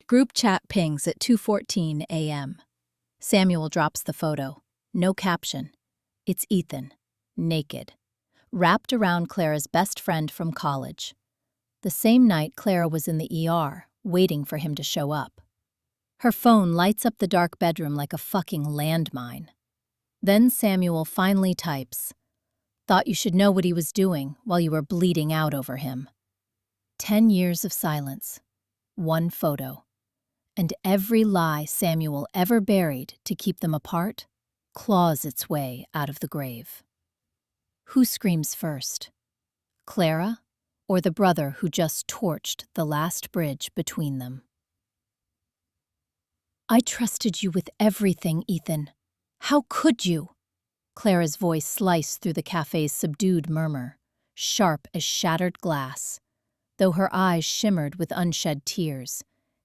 Group chat pings at 2:14 a.m. Samuel drops the photo. No caption. It's Ethan, naked, wrapped around Clara's best friend from college. The same night Clara was in the ER, waiting for him to show up. Her phone lights up the dark bedroom like a fucking landmine. Then Samuel finally types, "Thought you should know what he was doing while you were bleeding out over him." 10 years of silence. One photo. And every lie Samuel ever buried to keep them apart claws its way out of the grave. Who screams first? Clara or the brother who just torched the last bridge between them? "I trusted you with everything, Ethan. How could you?" Clara's voice sliced through the cafe's subdued murmur, sharp as shattered glass, though her eyes shimmered with unshed tears,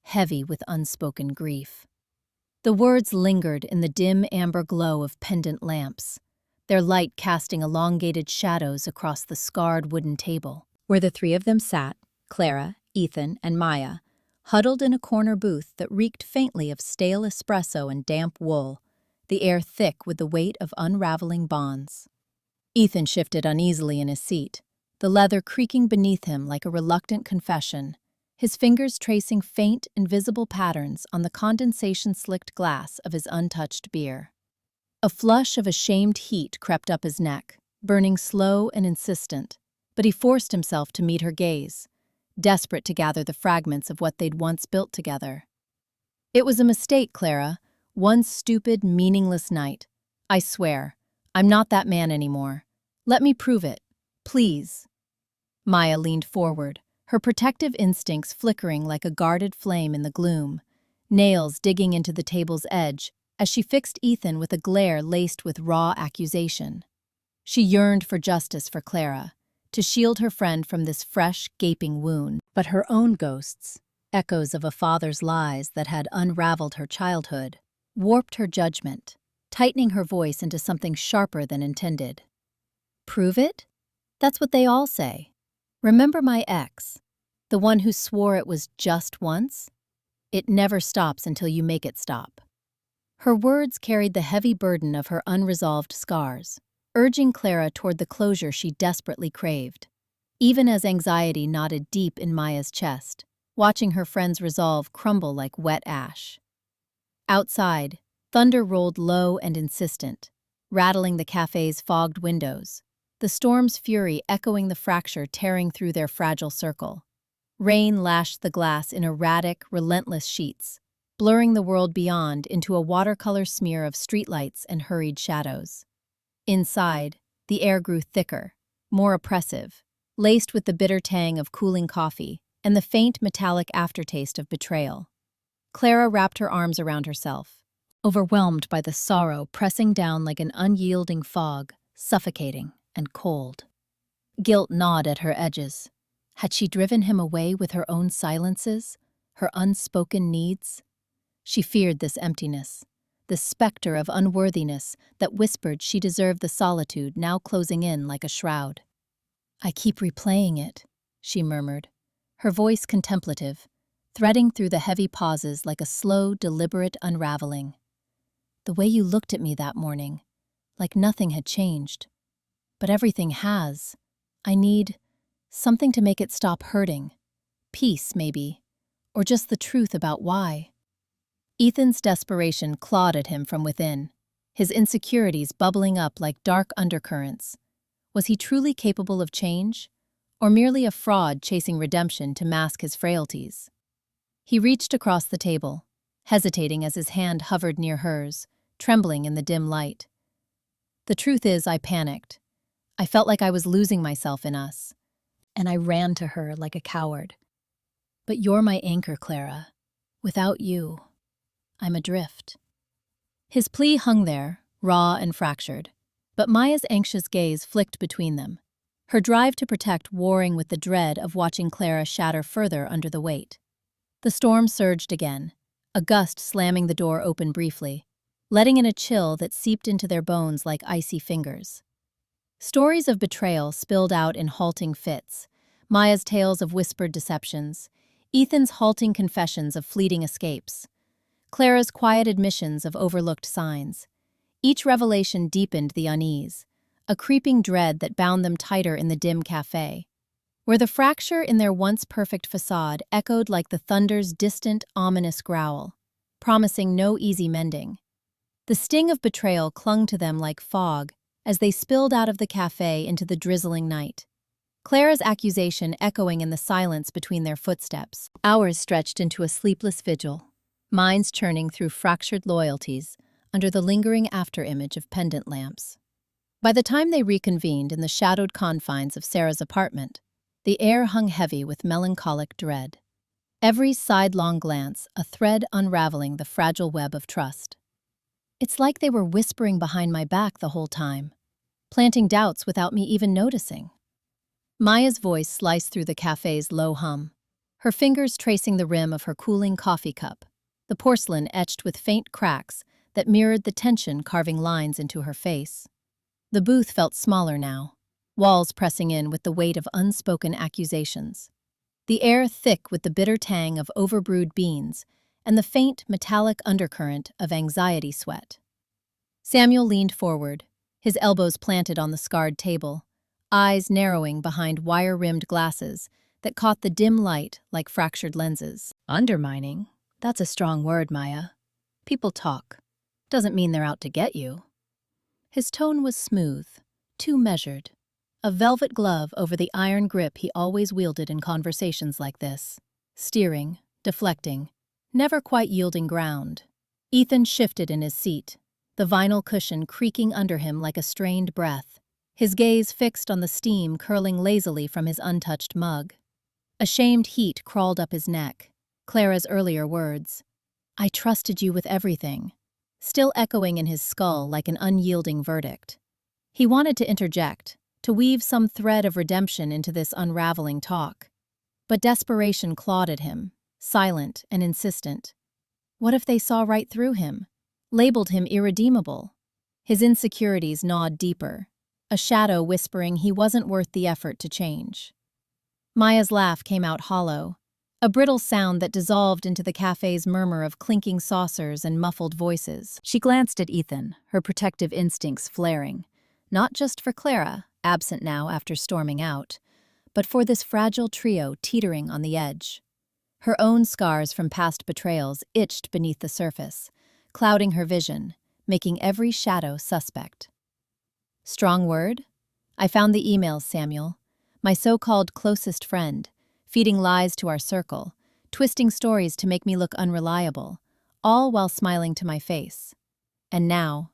heavy with unspoken grief. The words lingered in the dim amber glow of pendant lamps, their light casting elongated shadows across the scarred wooden table, where the three of them sat, Clara, Ethan, and Maya, huddled in a corner booth that reeked faintly of stale espresso and damp wool, the air thick with the weight of unraveling bonds. Ethan shifted uneasily in his seat, the leather creaking beneath him like a reluctant confession, his fingers tracing faint, invisible patterns on the condensation-slicked glass of his untouched beer. A flush of ashamed heat crept up his neck, burning slow and insistent, but he forced himself to meet her gaze, desperate to gather the fragments of what they'd once built together. "It was a mistake, Clara. One stupid, meaningless night. I swear, I'm not that man anymore. Let me prove it. Please." Maya leaned forward, her protective instincts flickering like a guarded flame in the gloom, nails digging into the table's edge as she fixed Ethan with a glare laced with raw accusation. She yearned for justice for Clara, to shield her friend from this fresh, gaping wound, but her own ghosts, echoes of a father's lies that had unraveled her childhood, warped her judgment, tightening her voice into something sharper than intended. "Prove it? That's what they all say. Remember my ex, the one who swore it was just once? It never stops until you make it stop." Her words carried the heavy burden of her unresolved scars, urging Clara toward the closure she desperately craved, even as anxiety knotted deep in Maya's chest, watching her friend's resolve crumble like wet ash. Outside, thunder rolled low and insistent, rattling the cafe's fogged windows, the storm's fury echoing the fracture tearing through their fragile circle. Rain lashed the glass in erratic, relentless sheets, blurring the world beyond into a watercolor smear of streetlights and hurried shadows. Inside, the air grew thicker, more oppressive, laced with the bitter tang of cooling coffee and the faint metallic aftertaste of betrayal. Clara wrapped her arms around herself, overwhelmed by the sorrow pressing down like an unyielding fog, suffocating and cold. Guilt gnawed at her edges. Had she driven him away with her own silences, her unspoken needs? She feared this emptiness, the specter of unworthiness that whispered she deserved the solitude now closing in like a shroud. "I keep replaying it," she murmured, her voice contemplative, threading through the heavy pauses like a slow, deliberate unraveling. "The way you looked at me that morning, like nothing had changed. But everything has. I need something to make it stop hurting. Peace, maybe, or just the truth about why." Ethan's desperation clawed at him from within, his insecurities bubbling up like dark undercurrents. Was he truly capable of change, or merely a fraud chasing redemption to mask his frailties? He reached across the table, hesitating as his hand hovered near hers, trembling in the dim light. "The truth is, I panicked. I felt like I was losing myself in us, and I ran to her like a coward. But you're my anchor, Clara. Without you, I'm adrift." His plea hung there, raw and fractured, but Maya's anxious gaze flicked between them, her drive to protect warring with the dread of watching Clara shatter further under the weight. The storm surged again, a gust slamming the door open briefly, letting in a chill that seeped into their bones like icy fingers. Stories of betrayal spilled out in halting fits, Maya's tales of whispered deceptions, Ethan's halting confessions of fleeting escapes. Clara's quiet admissions of overlooked signs. Each revelation deepened the unease, a creeping dread that bound them tighter in the dim café, where the fracture in their once perfect facade echoed like the thunder's distant, ominous growl, promising no easy mending. The sting of betrayal clung to them like fog as they spilled out of the café into the drizzling night. Clara's accusation echoing in the silence between their footsteps. Hours stretched into a sleepless vigil, minds churning through fractured loyalties under the lingering afterimage of pendant lamps. By the time they reconvened in the shadowed confines of Sarah's apartment, the air hung heavy with melancholic dread. Every sidelong glance a thread unraveling the fragile web of trust. It's like they were whispering behind my back the whole time, planting doubts without me even noticing. Maya's voice sliced through the cafe's low hum, her fingers tracing the rim of her cooling coffee cup, the porcelain etched with faint cracks that mirrored the tension carving lines into her face. The booth felt smaller now, walls pressing in with the weight of unspoken accusations. The air thick with the bitter tang of overbrewed beans and the faint, metallic undercurrent of anxiety sweat. Samuel leaned forward, his elbows planted on the scarred table, eyes narrowing behind wire-rimmed glasses that caught the dim light like fractured lenses. Undermining? That's a strong word, Maya. People talk. Doesn't mean they're out to get you. His tone was smooth, too measured, a velvet glove over the iron grip he always wielded in conversations like this, steering, deflecting, never quite yielding ground. Ethan shifted in his seat, the vinyl cushion creaking under him like a strained breath, his gaze fixed on the steam curling lazily from his untouched mug. A shamed heat crawled up his neck, Clara's earlier words, "I trusted you with everything," still echoing in his skull like an unyielding verdict. He wanted to interject, to weave some thread of redemption into this unraveling talk. But desperation clawed at him, silent and insistent. What if they saw right through him, labeled him irredeemable? His insecurities gnawed deeper, a shadow whispering he wasn't worth the effort to change. Maya's laugh came out hollow, a brittle sound that dissolved into the cafe's murmur of clinking saucers and muffled voices. She glanced at Ethan, her protective instincts flaring, not just for Clara, absent now after storming out, but for this fragile trio teetering on the edge. Her own scars from past betrayals itched beneath the surface, clouding her vision, making every shadow suspect. Strong word? I found the emails, Samuel. My so-called closest friend, feeding lies to our circle, twisting stories to make me look unreliable, all while smiling to my face. And now,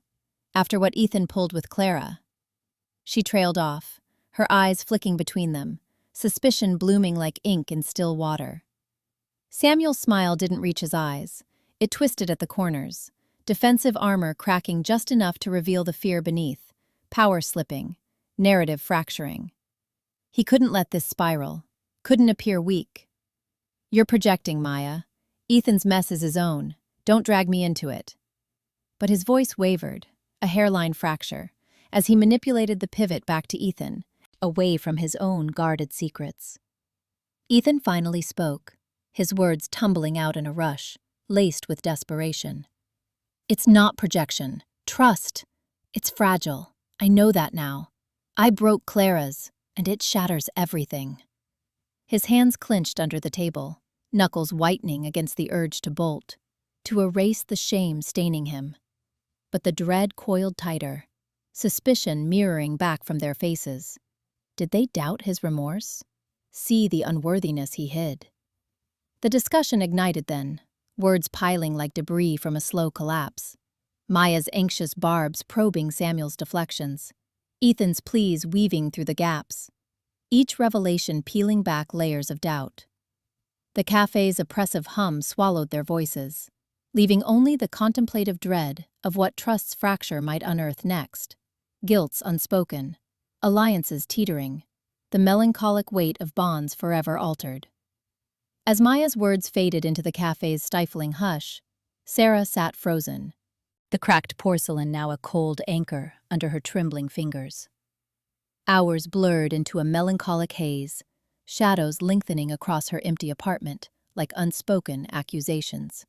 after what Ethan pulled with Clara. She trailed off, her eyes flicking between them, suspicion blooming like ink in still water. Samuel's smile didn't reach his eyes. It twisted at the corners, defensive armor cracking just enough to reveal the fear beneath, power slipping, narrative fracturing. He couldn't let this spiral, couldn't appear weak. You're projecting, Maya. Ethan's mess is his own. Don't drag me into it. But his voice wavered, a hairline fracture, as he manipulated the pivot back to Ethan, away from his own guarded secrets. Ethan finally spoke, his words tumbling out in a rush, laced with desperation. It's not projection. Trust. It's fragile. I know that now. I broke Clara's, and it shatters everything. His hands clenched under the table, knuckles whitening against the urge to bolt, to erase the shame staining him. But the dread coiled tighter, suspicion mirroring back from their faces. Did they doubt his remorse? See the unworthiness he hid? The discussion ignited then, words piling like debris from a slow collapse. Maya's anxious barbs probing Samuel's deflections, Ethan's pleas weaving through the gaps, each revelation peeling back layers of doubt. The cafe's oppressive hum swallowed their voices, leaving only the contemplative dread of what trust's fracture might unearth next. Guilts unspoken, alliances teetering, the melancholic weight of bonds forever altered. As Maya's words faded into the cafe's stifling hush, Sarah sat frozen, the cracked porcelain now a cold anchor under her trembling fingers. Hours blurred into a melancholic haze, shadows lengthening across her empty apartment like unspoken accusations.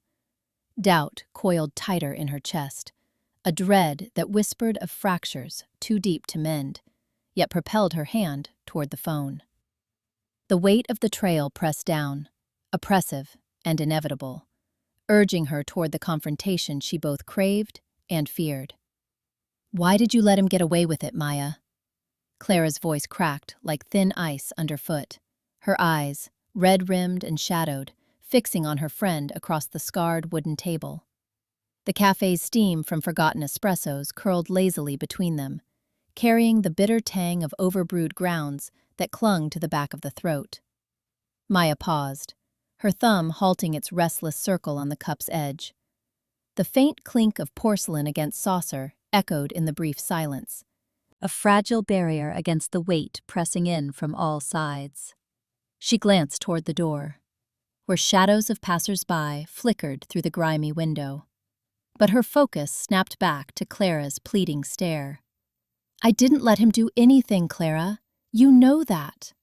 Doubt coiled tighter in her chest, a dread that whispered of fractures too deep to mend, yet propelled her hand toward the phone. The weight of the trail pressed down, oppressive and inevitable, urging her toward the confrontation she both craved and feared. "Why did you let him get away with it, Maya?" Clara's voice cracked like thin ice underfoot, her eyes, red-rimmed and shadowed, fixing on her friend across the scarred wooden table. The cafe's steam from forgotten espressos curled lazily between them, carrying the bitter tang of overbrewed grounds that clung to the back of the throat. Maya paused, her thumb halting its restless circle on the cup's edge. The faint clink of porcelain against saucer echoed in the brief silence, a fragile barrier against the weight pressing in from all sides. She glanced toward the door, where shadows of passers-by flickered through the grimy window. But her focus snapped back to Clara's pleading stare. "I didn't let him do anything, Clara. You know that.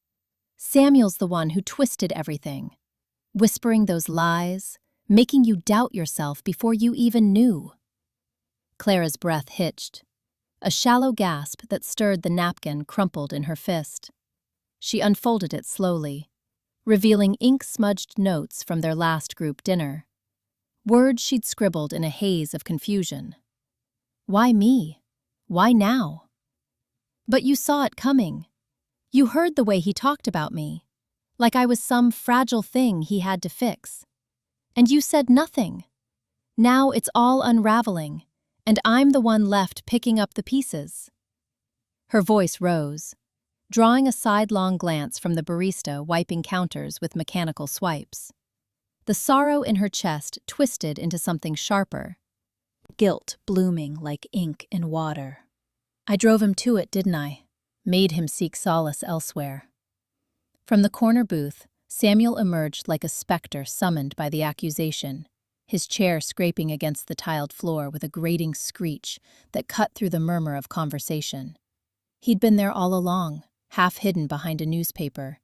Samuel's the one who twisted everything, whispering those lies, making you doubt yourself before you even knew." Clara's breath hitched, a shallow gasp that stirred the napkin crumpled in her fist. She unfolded it slowly, revealing ink-smudged notes from their last group dinner, words she'd scribbled in a haze of confusion. "Why me? Why now?" "But you saw it coming. You heard the way he talked about me, like I was some fragile thing he had to fix. And you said nothing. Now it's all unraveling, and I'm the one left picking up the pieces." Her voice rose, drawing a sidelong glance from the barista wiping counters with mechanical swipes. The sorrow in her chest twisted into something sharper, guilt blooming like ink in water. "I drove him to it, didn't I? Made him seek solace elsewhere." From the corner booth, Samuel emerged like a specter summoned by the accusation, his chair scraping against the tiled floor with a grating screech that cut through the murmur of conversation. He'd been there all along, half hidden behind a newspaper,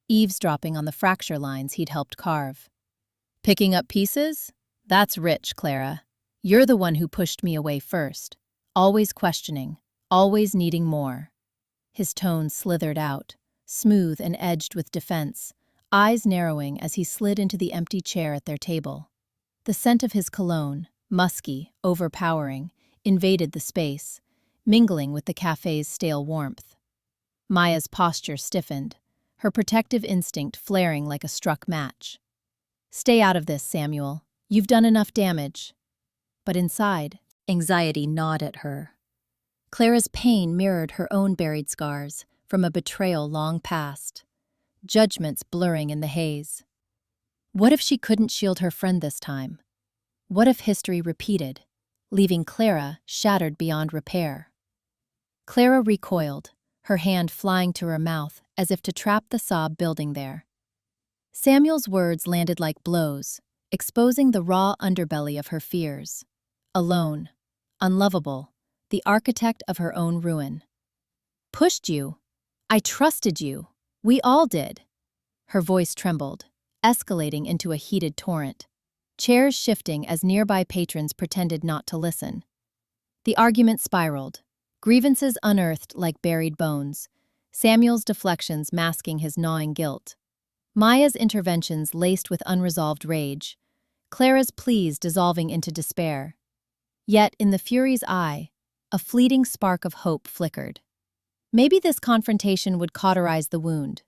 eavesdropping on the fracture lines he'd helped carve. "Picking up pieces? That's rich, Clara. You're the one who pushed me away first, always questioning, always needing more." His tone slithered out, smooth and edged with defense, eyes narrowing as he slid into the empty chair at their table. The scent of his cologne, musky, overpowering, invaded the space, mingling with the cafe's stale warmth. Maya's posture stiffened, her protective instinct flaring like a struck match. "Stay out of this, Samuel. You've done enough damage." But inside, anxiety gnawed at her. Clara's pain mirrored her own buried scars from a betrayal long past, judgments blurring in the haze. What if she couldn't shield her friend this time? What if history repeated, leaving Clara shattered beyond repair? Clara recoiled, her hand flying to her mouth as if to trap the sob building there. Samuel's words landed like blows, exposing the raw underbelly of her fears. Alone, unlovable, the architect of her own ruin. "Pushed you. I trusted you. We all did." Her voice trembled, escalating into a heated torrent, chairs shifting as nearby patrons pretended not to listen. The argument spiraled, grievances unearthed like buried bones, Samuel's deflections masking his gnawing guilt. Maya's interventions laced with unresolved rage, Clara's pleas dissolving into despair. Yet, in the Fury's eye, a fleeting spark of hope flickered. Maybe this confrontation would cauterize the wound,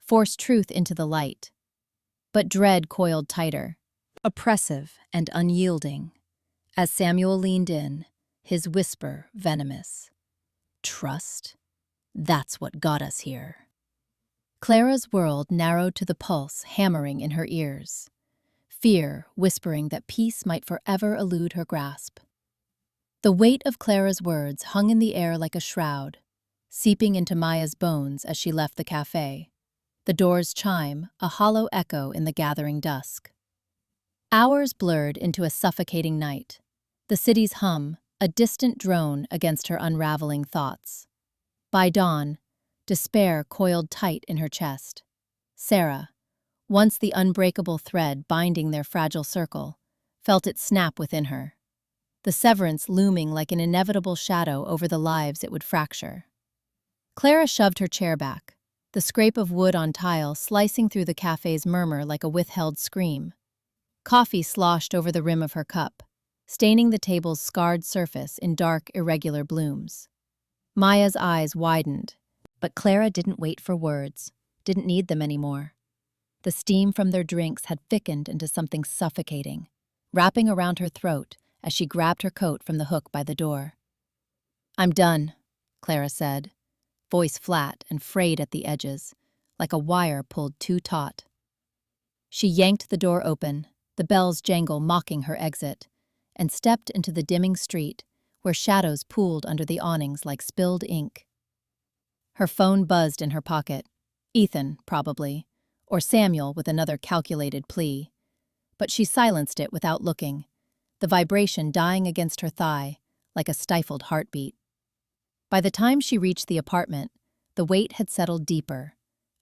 force truth into the light. But dread coiled tighter, oppressive and unyielding, as Samuel leaned in, his whisper venomous. "Trust? That's what got us here." Clara's world narrowed to the pulse hammering in her ears, fear whispering that peace might forever elude her grasp. The weight of Clara's words hung in the air like a shroud, seeping into Maya's bones as she left the café, the door's chime a hollow echo in the gathering dusk. Hours blurred into a suffocating night, the city's hum a distant drone against her unraveling thoughts. By dawn, despair coiled tight in her chest. Sarah, once the unbreakable thread binding their fragile circle, felt it snap within her, the severance looming like an inevitable shadow over the lives it would fracture. Clara shoved her chair back, the scrape of wood on tile slicing through the cafe's murmur like a withheld scream. Coffee sloshed over the rim of her cup, staining the table's scarred surface in dark, irregular blooms. Maya's eyes widened, but Clara didn't wait for words, didn't need them anymore. The steam from their drinks had thickened into something suffocating, wrapping around her throat as she grabbed her coat from the hook by the door. "I'm done," Clara said, voice flat and frayed at the edges, like a wire pulled too taut. She yanked the door open, the bells jangle mocking her exit, and stepped into the dimming street where shadows pooled under the awnings like spilled ink. Her phone buzzed in her pocket. Ethan, probably, or Samuel with another calculated plea. But she silenced it without looking, the vibration dying against her thigh like a stifled heartbeat. By the time she reached the apartment, the weight had settled deeper,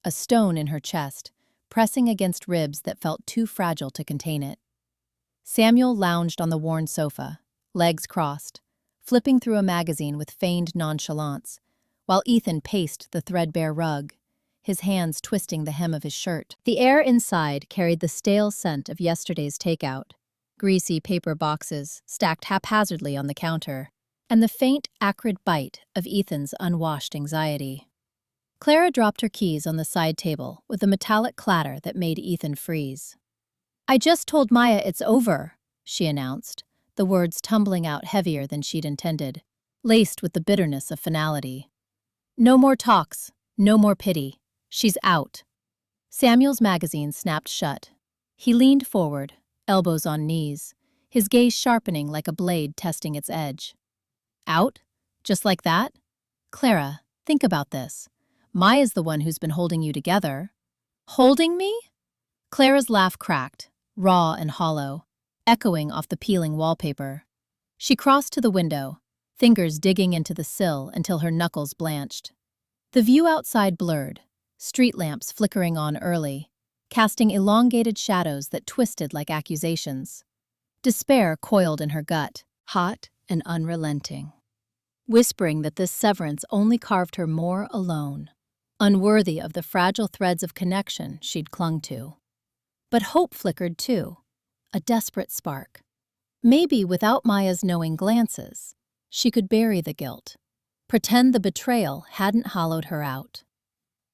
a stone in her chest, pressing against ribs that felt too fragile to contain it. Samuel lounged on the worn sofa, legs crossed, flipping through a magazine with feigned nonchalance, while Ethan paced the threadbare rug, his hands twisting the hem of his shirt. The air inside carried the stale scent of yesterday's takeout, greasy paper boxes stacked haphazardly on the counter, and the faint, acrid bite of Ethan's unwashed anxiety. Clara dropped her keys on the side table with a metallic clatter that made Ethan freeze. "I just told Maya it's over," she announced, the words tumbling out heavier than she'd intended, laced with the bitterness of finality. "No more talks, no more pity. She's out." Samuel's magazine snapped shut. He leaned forward, elbows on knees, his gaze sharpening like a blade testing its edge. "Out? Just like that? Clara, think about this. Maya's the one who's been holding you together." "Holding me?" Clara's laugh cracked, raw and hollow, echoing off the peeling wallpaper. She crossed to the window, fingers digging into the sill until her knuckles blanched. The view outside blurred, street lamps flickering on early, casting elongated shadows that twisted like accusations. Despair coiled in her gut, hot and unrelenting, whispering that this severance only carved her more alone, unworthy of the fragile threads of connection she'd clung to. But hope flickered too, a desperate spark. Maybe without Maya's knowing glances, she could bury the guilt, pretend the betrayal hadn't hollowed her out.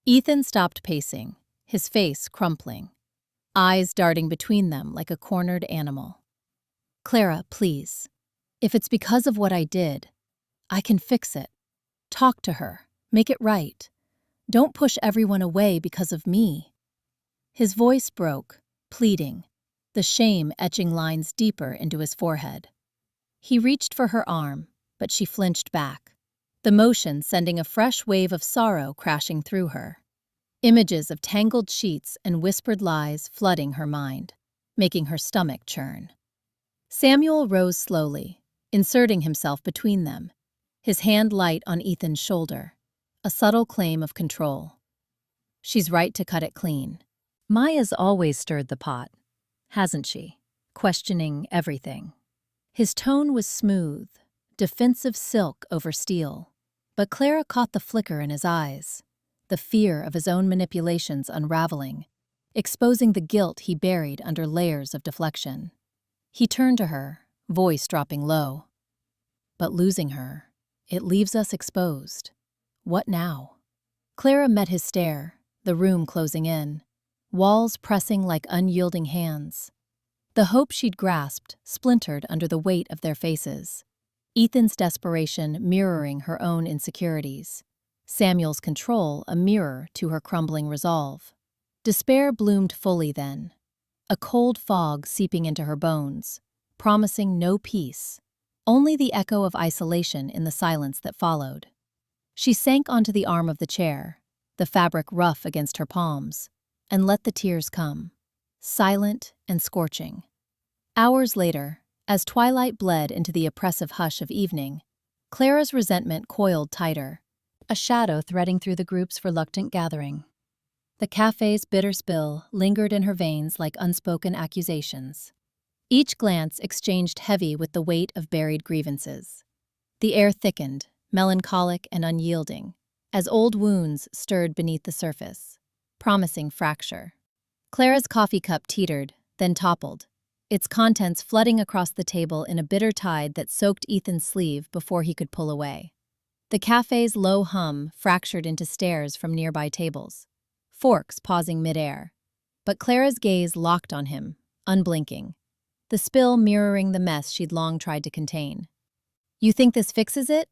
Ethan stopped pacing, his face crumpling, eyes darting between them like a cornered animal. "Clara, please. If it's because of what I did, I can fix it. Talk to her, make it right. Don't push everyone away because of me." His voice broke, pleading, the shame etching lines deeper into his forehead. He reached for her arm, but she flinched back, the motion sending a fresh wave of sorrow crashing through her. Images of tangled sheets and whispered lies flooding her mind, making her stomach churn. Samuel rose slowly, inserting himself between them, his hand light on Ethan's shoulder, a subtle claim of control. "She's right to cut it clean. Maya's always stirred the pot, hasn't she? Questioning everything." His tone was smooth, defensive silk over steel, but Clara caught the flicker in his eyes, the fear of his own manipulations unraveling, exposing the guilt he buried under layers of deflection. He turned to her, voice dropping low. "But losing her, it leaves us exposed. What now?" Clara met his stare, the room closing in, walls pressing like unyielding hands. The hope she'd grasped splintered under the weight of their faces, Ethan's desperation mirroring her own insecurities, Samuel's control a mirror to her crumbling resolve. Despair bloomed fully then, a cold fog seeping into her bones, promising no peace, only the echo of isolation in the silence that followed. She sank onto the arm of the chair, the fabric rough against her palms, and let the tears come, silent and scorching. Hours later, as twilight bled into the oppressive hush of evening, Clara's resentment coiled tighter, a shadow threading through the group's reluctant gathering. The cafe's bitter spill lingered in her veins like unspoken accusations. Each glance exchanged heavy with the weight of buried grievances. The air thickened, melancholic and unyielding, as old wounds stirred beneath the surface, promising fracture. Clara's coffee cup teetered, then toppled, its contents flooding across the table in a bitter tide that soaked Ethan's sleeve before he could pull away. The cafe's low hum fractured into stares from nearby tables, forks pausing midair. But Clara's gaze locked on him, unblinking, the spill mirroring the mess she'd long tried to contain. "You think this fixes it?"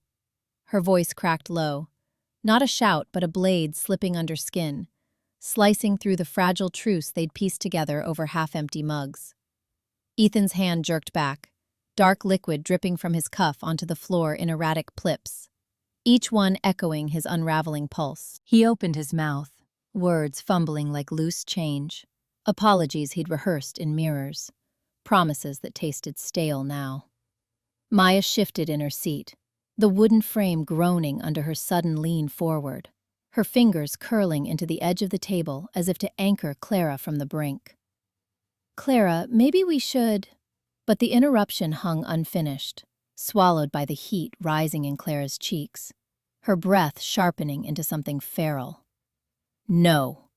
Her voice cracked low, not a shout but a blade slipping under skin, slicing through the fragile truce they'd pieced together over half-empty mugs. Ethan's hand jerked back, dark liquid dripping from his cuff onto the floor in erratic plips, each one echoing his unraveling pulse. He opened his mouth, words fumbling like loose change, apologies he'd rehearsed in mirrors, promises that tasted stale now. Maya shifted in her seat, the wooden frame groaning under her sudden lean forward, her fingers curling into the edge of the table as if to anchor Clara from the brink. "Clara, maybe we should—" But the interruption hung unfinished, swallowed by the heat rising in Clara's cheeks, her breath sharpening into something feral. "No."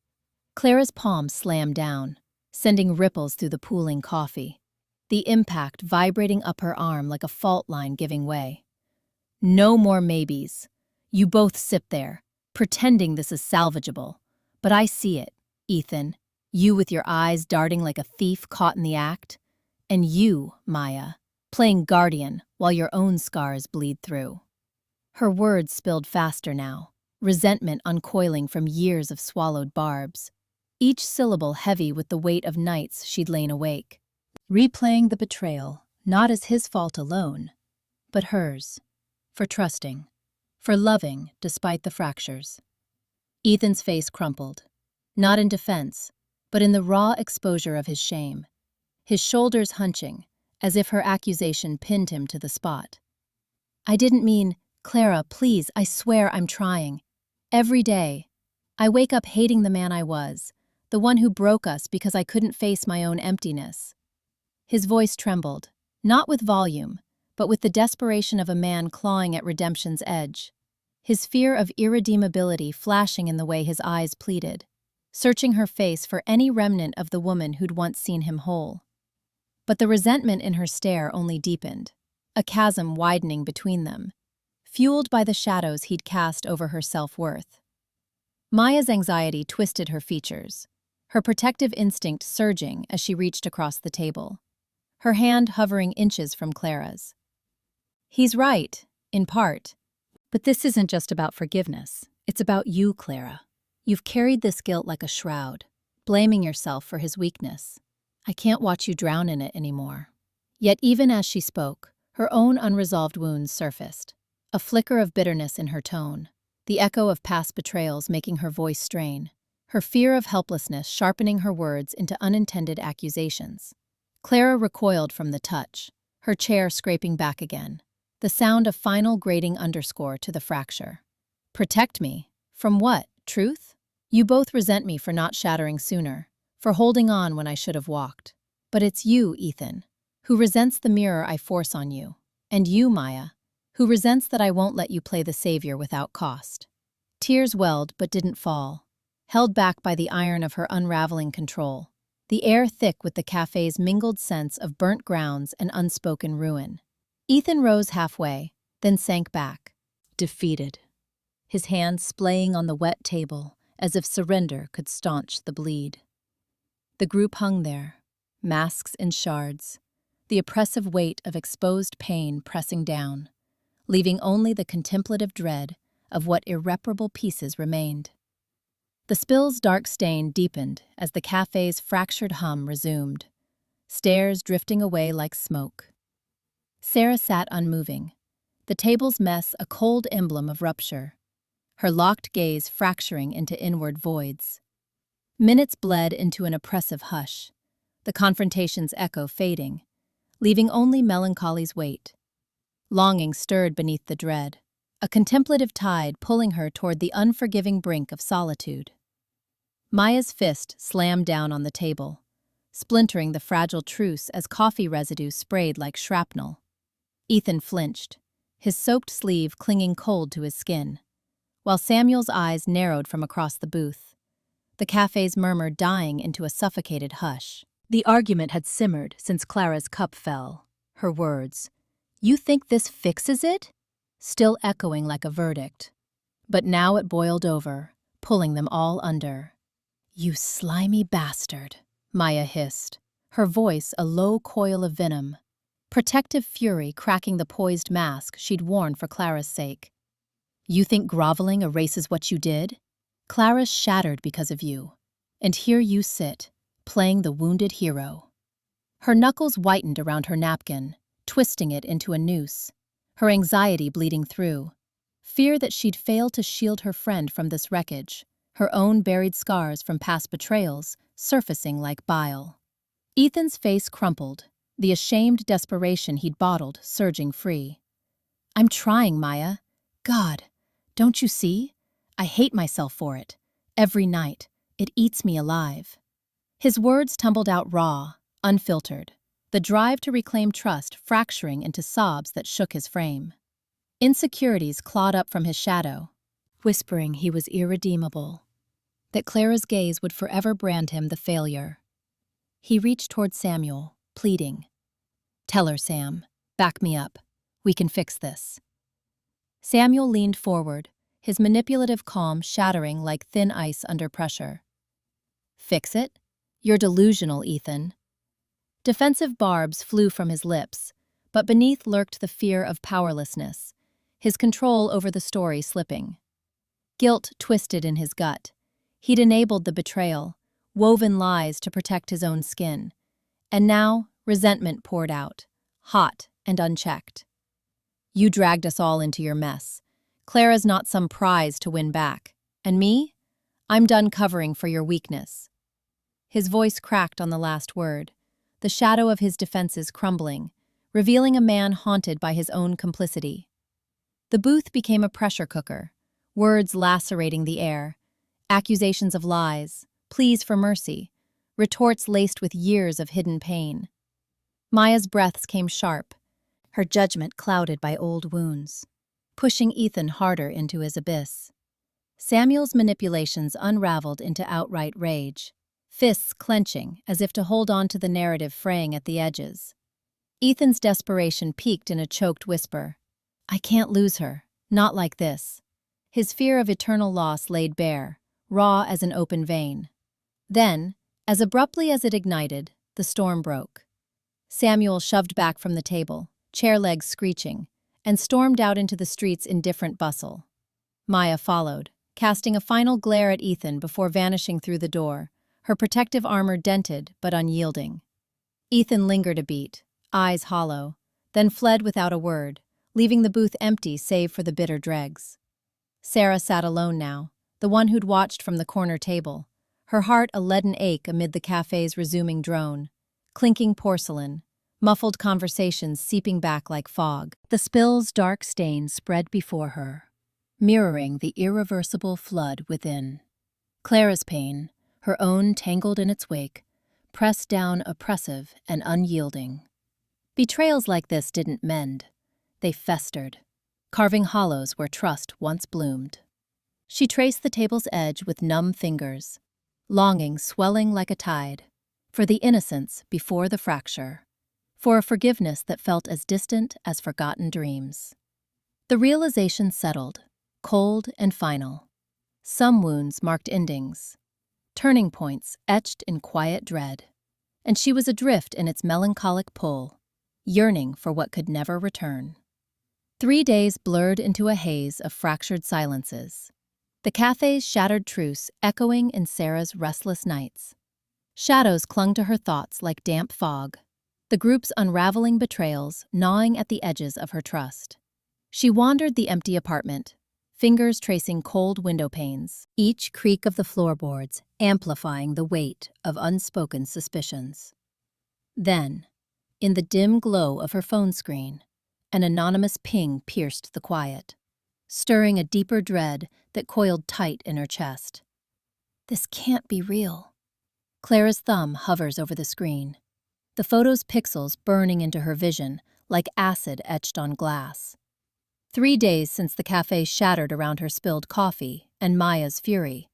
Clara's palm slammed down, sending ripples through the pooling coffee, the impact vibrating up her arm like a fault line giving way. "No more maybes. You both sit there, pretending this is salvageable. But I see it, Ethan, you with your eyes darting like a thief caught in the act, and you, Maya, playing guardian while your own scars bleed through." Her words spilled faster now, resentment uncoiling from years of swallowed barbs, each syllable heavy with the weight of nights she'd lain awake, replaying the betrayal, not as his fault alone, but hers, for trusting, for loving despite the fractures. Ethan's face crumpled, not in defense, but in the raw exposure of his shame, his shoulders hunching, as if her accusation pinned him to the spot. "I didn't mean— Clara, please, I swear I'm trying. Every day, I wake up hating the man I was, the one who broke us because I couldn't face my own emptiness." His voice trembled, not with volume, but with the desperation of a man clawing at redemption's edge, his fear of irredeemability flashing in the way his eyes pleaded, searching her face for any remnant of the woman who'd once seen him whole. But the resentment in her stare only deepened, a chasm widening between them, fueled by the shadows he'd cast over her self-worth. Maya's anxiety twisted her features, her protective instinct surging as she reached across the table, her hand hovering inches from Clara's. "He's right, in part. But this isn't just about forgiveness. It's about you, Clara. You've carried this guilt like a shroud, blaming yourself for his weakness. I can't watch you drown in it anymore." Yet even as she spoke, her own unresolved wounds surfaced, a flicker of bitterness in her tone, the echo of past betrayals making her voice strain, her fear of helplessness sharpening her words into unintended accusations. Clara recoiled from the touch, her chair scraping back again, the sound of final grating underscore to the fracture. "Protect me? From what? Truth? You both resent me for not shattering sooner, for holding on when I should have walked. But it's you, Ethan, who resents the mirror I force on you, and you, Maya, who resents that I won't let you play the savior without cost." Tears welled but didn't fall, held back by the iron of her unraveling control, the air thick with the cafe's mingled sense of burnt grounds and unspoken ruin. Ethan rose halfway, then sank back, defeated, his hands splaying on the wet table as if surrender could staunch the bleed. The group hung there, masks in shards, the oppressive weight of exposed pain pressing down, leaving only the contemplative dread of what irreparable pieces remained. The spill's dark stain deepened as the cafe's fractured hum resumed, stares drifting away like smoke. Sarah sat unmoving, the table's mess a cold emblem of rupture, her locked gaze fracturing into inward voids. Minutes bled into an oppressive hush, the confrontation's echo fading, leaving only melancholy's weight. Longing stirred beneath the dread, a contemplative tide pulling her toward the unforgiving brink of solitude. Maya's fist slammed down on the table, splintering the fragile truce as coffee residue sprayed like shrapnel. Ethan flinched, his soaked sleeve clinging cold to his skin, while Samuel's eyes narrowed from across the booth, the cafe's murmur dying into a suffocated hush. The argument had simmered since Clara's cup fell, her words, "You think this fixes it?" still echoing like a verdict. But now it boiled over, pulling them all under. "You slimy bastard," Maya hissed, her voice a low coil of venom, protective fury cracking the poised mask she'd worn for Clara's sake. "You think groveling erases what you did? Clara's shattered because of you, and here you sit, playing the wounded hero." Her knuckles whitened around her napkin, twisting it into a noose, her anxiety bleeding through. Fear that she'd fail to shield her friend from this wreckage, her own buried scars from past betrayals surfacing like bile. Ethan's face crumpled, the ashamed desperation he'd bottled surging free. "I'm trying, Maya. God, don't you see? I hate myself for it. Every night, it eats me alive." His words tumbled out raw, unfiltered, the drive to reclaim trust fracturing into sobs that shook his frame. Insecurities clawed up from his shadow, whispering he was irredeemable, that Clara's gaze would forever brand him the failure. He reached toward Samuel, pleading, "Tell her, Sam. Back me up. We can fix this." Samuel leaned forward, his manipulative calm shattering like thin ice under pressure. "Fix it? You're delusional, Ethan." Defensive barbs flew from his lips, but beneath lurked the fear of powerlessness, his control over the story slipping. Guilt twisted in his gut. He'd enabled the betrayal, woven lies to protect his own skin. And now, resentment poured out, hot and unchecked. "You dragged us all into your mess. Clara's not some prize to win back. And me? I'm done covering for your weakness." His voice cracked on the last word, the shadow of his defenses crumbling, revealing a man haunted by his own complicity. The booth became a pressure cooker, words lacerating the air, accusations of lies, pleas for mercy, retorts laced with years of hidden pain. Maya's breaths came sharp, her judgment clouded by old wounds, pushing Ethan harder into his abyss. Samuel's manipulations unraveled into outright rage, fists clenching as if to hold on to the narrative fraying at the edges. Ethan's desperation peaked in a choked whisper, "I can't lose her, not like this." His fear of eternal loss laid bare, raw as an open vein. Then, as abruptly as it ignited, the storm broke. Samuel shoved back from the table, chair legs screeching, and stormed out into the street's indifferent bustle. Maya followed, casting a final glare at Ethan before vanishing through the door, her protective armor dented but unyielding. Ethan lingered a beat, eyes hollow, then fled without a word, leaving the booth empty save for the bitter dregs. Sarah sat alone now, the one who'd watched from the corner table, her heart a leaden ache amid the cafe's resuming drone, clinking porcelain, muffled conversations seeping back like fog. The spill's dark stain spread before her, mirroring the irreversible flood within. Clara's pain, her own tangled in its wake, pressed down oppressive and unyielding. Betrayals like this didn't mend. They festered, carving hollows where trust once bloomed. She traced the table's edge with numb fingers, longing swelling like a tide, for the innocence before the fracture, for a forgiveness that felt as distant as forgotten dreams. The realization settled, cold and final. Some wounds marked endings, turning points etched in quiet dread, and she was adrift in its melancholic pull, yearning for what could never return. 3 days blurred into a haze of fractured silences, the cafe's shattered truce echoing in Sarah's restless nights. Shadows clung to her thoughts like damp fog, the group's unraveling betrayals gnawing at the edges of her trust. She wandered the empty apartment, fingers tracing cold window panes, each creak of the floorboards amplifying the weight of unspoken suspicions. Then, in the dim glow of her phone screen, an anonymous ping pierced the quiet, stirring a deeper dread that coiled tight in her chest. This can't be real. Clara's thumb hovers over the screen, the photo's pixels burning into her vision like acid etched on glass. 3 days since the café shattered around her spilled coffee and Maya's fury,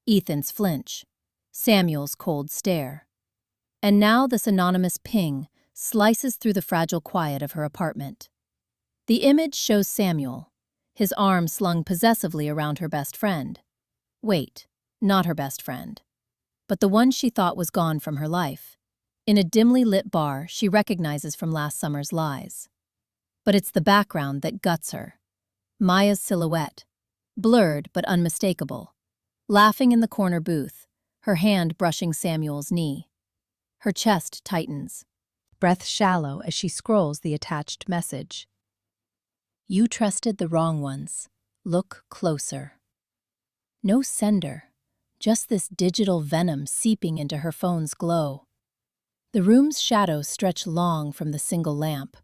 Ethan's flinch, Samuel's cold stare. And now this anonymous ping slices through the fragile quiet of her apartment. The image shows Samuel, his arm slung possessively around her best friend. Wait, not her best friend, but the one she thought was gone from her life. In a dimly lit bar she recognizes from last summer's lies. But it's the background that guts her. Maya's silhouette, blurred but unmistakable, laughing in the corner booth, her hand brushing Samuel's knee. Her chest tightens, breath shallow as she scrolls the attached message. You trusted the wrong ones. Look closer. No sender, just this digital venom seeping into her phone's glow. The room's shadows stretch long from the single lamp,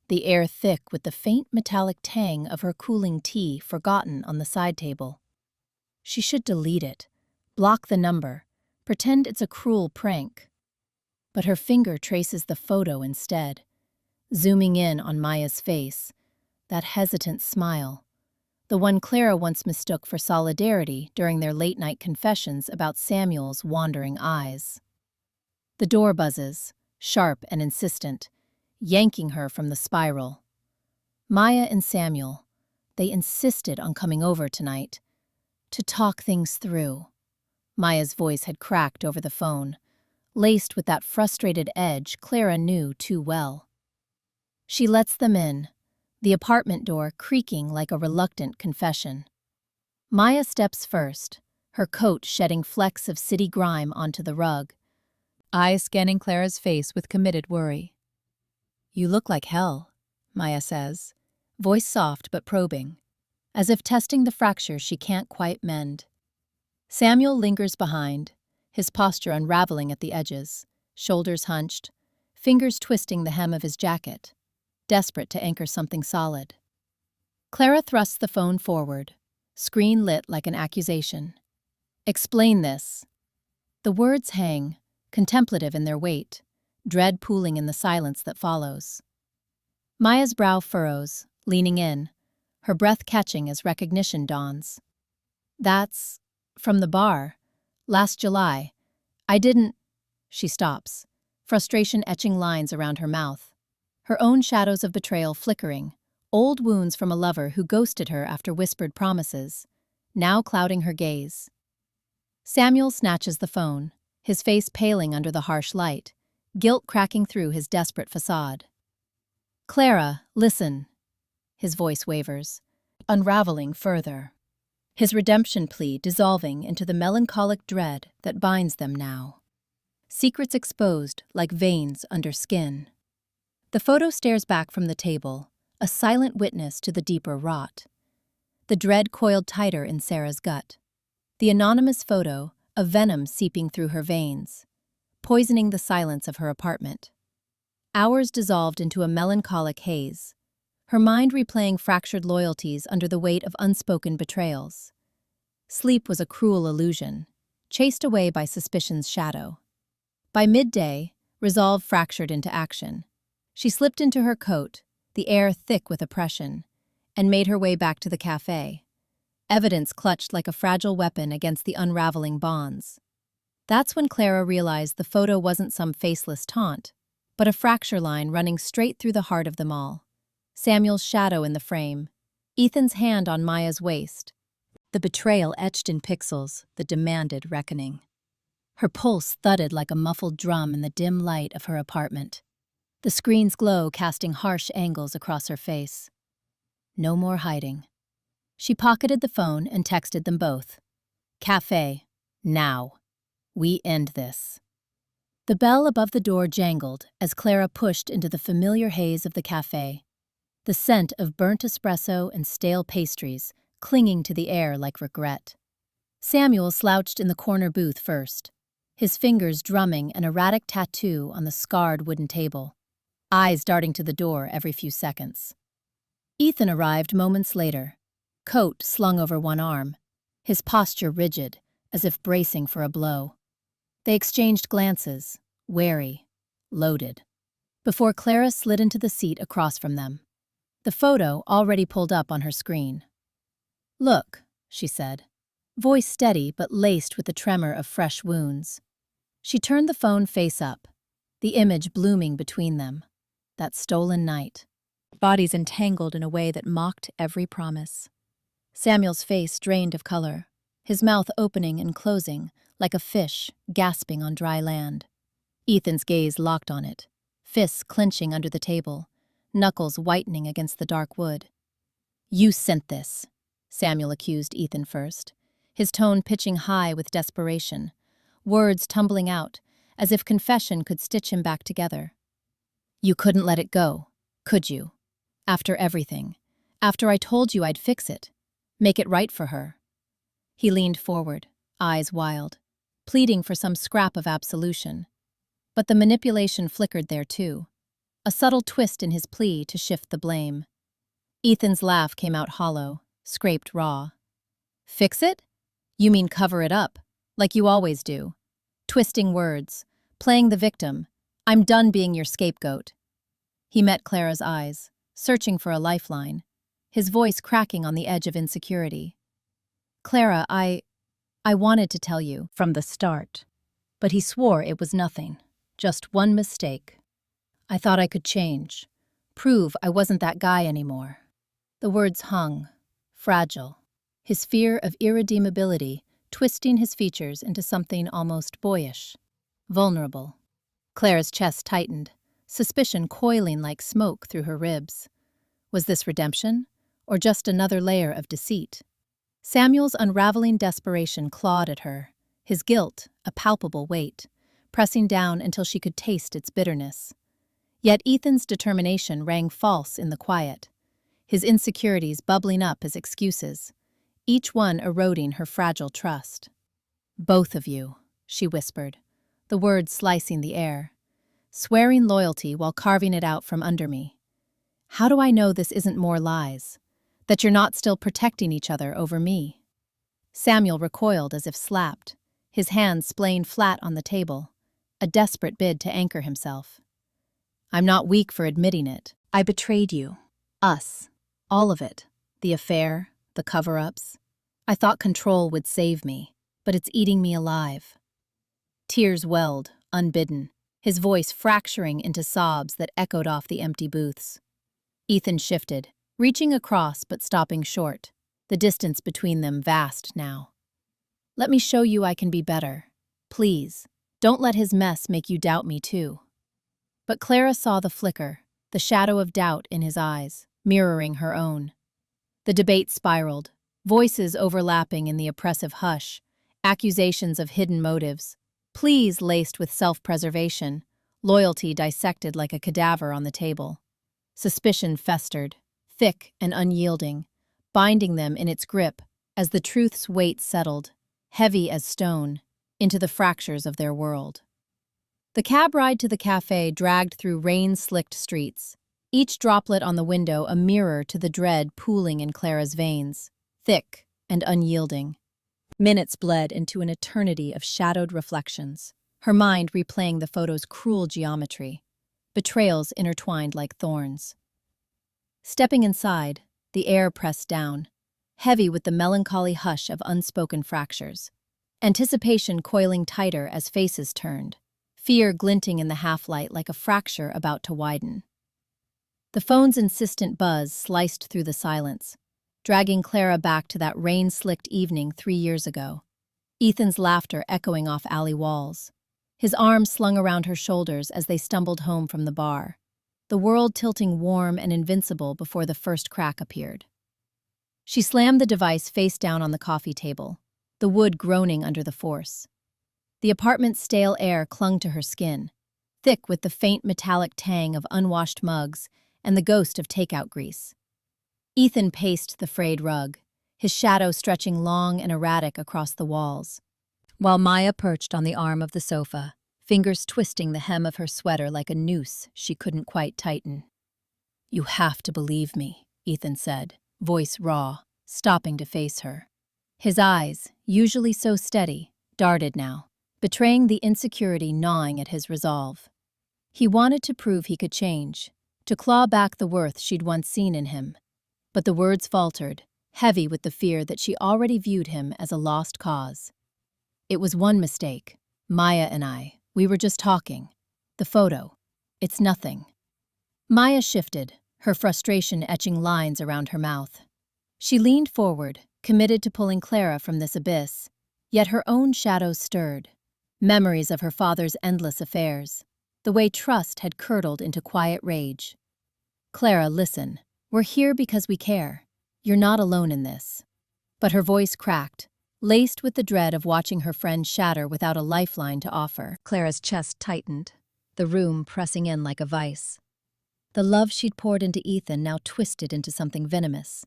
the air thick with the faint metallic tang of her cooling tea forgotten on the side table. She should delete it, block the number, pretend it's a cruel prank. But her finger traces the photo instead, zooming in on Maya's face, that hesitant smile, the one Clara once mistook for solidarity during their late-night confessions about Samuel's wandering eyes. The door buzzes, sharp and insistent, yanking her from the spiral. Maya and Samuel, they insisted on coming over tonight, to talk things through. Maya's voice had cracked over the phone, laced with that frustrated edge Clara knew too well. She lets them in, the apartment door creaking like a reluctant confession. Maya steps first, her coat shedding flecks of city grime onto the rug, eyes scanning Clara's face with committed worry. You look like hell, Maya says, voice soft but probing, as if testing the fracture she can't quite mend. Samuel lingers behind, his posture unraveling at the edges, shoulders hunched, fingers twisting the hem of his jacket, desperate to anchor something solid. Clara thrusts the phone forward, screen lit like an accusation. Explain this. The words hang, contemplative in their weight, dread pooling in the silence that follows. Maya's brow furrows, leaning in, her breath catching as recognition dawns. That's from the bar. Last July. I didn't... She stops, frustration etching lines around her mouth. Her own shadows of betrayal flickering, old wounds from a lover who ghosted her after whispered promises, now clouding her gaze. Samuel snatches the phone, his face paling under the harsh light, guilt cracking through his desperate facade. Clara, listen. His voice wavers, unraveling further. His redemption plea dissolving into the melancholic dread that binds them now. Secrets exposed like veins under skin. The photo stares back from the table, a silent witness to the deeper rot. The dread coiled tighter in Sarah's gut. The anonymous photo, a venom seeping through her veins, poisoning the silence of her apartment. Hours dissolved into a melancholic haze, her mind replaying fractured loyalties under the weight of unspoken betrayals. Sleep was a cruel illusion, chased away by suspicion's shadow. By midday, resolve fractured into action. She slipped into her coat, the air thick with oppression, and made her way back to the café. Evidence clutched like a fragile weapon against the unraveling bonds. That's when Clara realized the photo wasn't some faceless taunt, but a fracture line running straight through the heart of them all. Samuel's shadow in the frame, Ethan's hand on Maya's waist, the betrayal etched in pixels that demanded reckoning. Her pulse thudded like a muffled drum in the dim light of her apartment, the screen's glow casting harsh angles across her face. No more hiding. She pocketed the phone and texted them both. Café, now. We end this. The bell above the door jangled as Clara pushed into the familiar haze of the café, the scent of burnt espresso and stale pastries clinging to the air like regret. Samuel slouched in the corner booth first, his fingers drumming an erratic tattoo on the scarred wooden table, eyes darting to the door every few seconds. Ethan arrived moments later, coat slung over one arm, his posture rigid, as if bracing for a blow. They exchanged glances, wary, loaded, before Clara slid into the seat across from them, the photo already pulled up on her screen. "Look," she said, voice steady but laced with the tremor of fresh wounds. She turned the phone face up, the image blooming between them. That stolen night. Bodies entangled in a way that mocked every promise. Samuel's face drained of color, his mouth opening and closing like a fish gasping on dry land. Ethan's gaze locked on it, fists clenching under the table, knuckles whitening against the dark wood. "You sent this," Samuel accused Ethan first, his tone pitching high with desperation, words tumbling out as if confession could stitch him back together. "You couldn't let it go, could you? After everything, after I told you I'd fix it, make it right for her." He leaned forward, eyes wild, pleading for some scrap of absolution. But the manipulation flickered there too, a subtle twist in his plea to shift the blame. Ethan's laugh came out hollow, scraped raw. "Fix it? You mean cover it up, like you always do. Twisting words, playing the victim. I'm done being your scapegoat." He met Clara's eyes, searching for a lifeline, his voice cracking on the edge of insecurity. "Clara, I wanted to tell you from the start." But he swore it was nothing, just one mistake. "I thought I could change, prove I wasn't that guy anymore." The words hung, fragile, his fear of irredeemability twisting his features into something almost boyish, vulnerable. Clara's chest tightened, suspicion coiling like smoke through her ribs. Was this redemption, or just another layer of deceit? Samuel's unraveling desperation clawed at her, his guilt a palpable weight, pressing down until she could taste its bitterness. Yet Ethan's determination rang false in the quiet, his insecurities bubbling up as excuses, each one eroding her fragile trust. "Both of you," she whispered, the words slicing the air, "swearing loyalty while carving it out from under me. How do I know this isn't more lies? That you're not still protecting each other over me?" Samuel recoiled as if slapped, his hands splaying flat on the table, a desperate bid to anchor himself. "I'm not weak for admitting it. I betrayed you. Us. All of it. The affair, the cover-ups. I thought control would save me, but it's eating me alive." Tears welled, unbidden, his voice fracturing into sobs that echoed off the empty booths. Ethan shifted, reaching across but stopping short, the distance between them vast now. "Let me show you I can be better. Please, don't let his mess make you doubt me too." But Clara saw the flicker, the shadow of doubt in his eyes, mirroring her own. The debate spiraled, voices overlapping in the oppressive hush, accusations of hidden motives, pleas laced with self-preservation, loyalty dissected like a cadaver on the table. Suspicion festered, thick and unyielding, binding them in its grip as the truth's weight settled, heavy as stone, into the fractures of their world. The cab ride to the café dragged through rain-slicked streets, each droplet on the window a mirror to the dread pooling in Clara's veins, thick and unyielding. Minutes bled into an eternity of shadowed reflections, her mind replaying the photo's cruel geometry, betrayals intertwined like thorns. Stepping inside, the air pressed down, heavy with the melancholy hush of unspoken fractures, anticipation coiling tighter as faces turned, fear glinting in the half-light like a fracture about to widen. The phone's insistent buzz sliced through the silence, dragging Clara back to that rain-slicked evening 3 years ago. Ethan's laughter echoing off alley walls, his arms slung around her shoulders as they stumbled home from the bar, the world tilting warm and invincible before the first crack appeared. She slammed the device face down on the coffee table, the wood groaning under the force. The apartment's stale air clung to her skin, thick with the faint metallic tang of unwashed mugs and the ghost of takeout grease. Ethan paced the frayed rug, his shadow stretching long and erratic across the walls, while Maya perched on the arm of the sofa, fingers twisting the hem of her sweater like a noose she couldn't quite tighten. "You have to believe me," Ethan said, voice raw, stopping to face her. His eyes, usually so steady, darted now, betraying the insecurity gnawing at his resolve. He wanted to prove he could change, to claw back the worth she'd once seen in him. But the words faltered, heavy with the fear that she already viewed him as a lost cause. It was one mistake. Maya and I, we were just talking. The photo. It's nothing. Maya shifted, her frustration etching lines around her mouth. She leaned forward, committed to pulling Clara from this abyss, yet her own shadows stirred. Memories of her father's endless affairs, the way trust had curdled into quiet rage. Clara, listen. We're here because we care. You're not alone in this. But her voice cracked, laced with the dread of watching her friend shatter without a lifeline to offer. Clara's chest tightened, the room pressing in like a vice. The love she'd poured into Ethan now twisted into something venomous,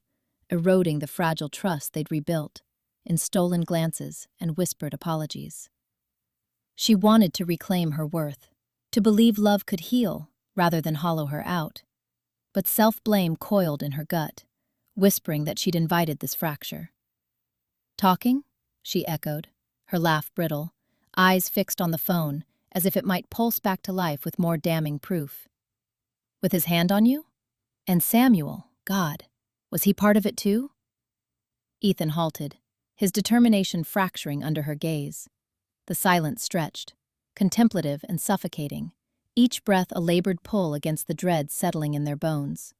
eroding the fragile trust they'd rebuilt, in stolen glances and whispered apologies. She wanted to reclaim her worth, to believe love could heal rather than hollow her out. But self-blame coiled in her gut, whispering that she'd invited this fracture. Talking? She echoed, her laugh brittle, eyes fixed on the phone as if it might pulse back to life with more damning proof. With his hand on you? And Samuel, God, was he part of it too? Ethan halted, his determination fracturing under her gaze. The silence stretched, contemplative and suffocating, each breath a labored pull against the dread settling in their bones.